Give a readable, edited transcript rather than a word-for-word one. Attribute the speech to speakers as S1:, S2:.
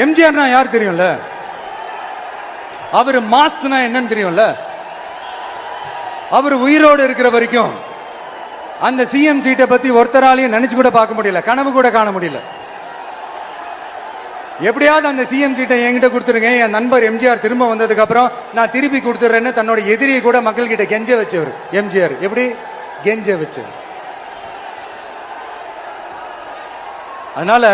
S1: எம்ஜிஆர்னா யார் தெரியும்ல? அவர் மாஸ்னா என்னன்னு தெரியும்ல? அவர் உயிரோடு இருக்கிற வரைக்கும் அந்த சிஎம் சீட்டை பத்தி ஒருத்தராலையும் நினைச்சு கூட பார்க்க முடியல, கனவு கூட காண முடியல. எப்படியாவது அந்த சிஎம் சீட்டை என்கிட்ட கொடுத்துருங்க, என் நண்பர் எம்ஜிஆர் திரும்ப வந்ததுக்கு அப்புறம் நான் திருப்பி கொடுத்துறேன்னு தன்னோட எதிரியை கூட மக்கள் கிட்ட கெஞ்ச வச்சவர் எம்ஜிஆர். எப்படி கெஞ்ச வச்சவர்? அதனால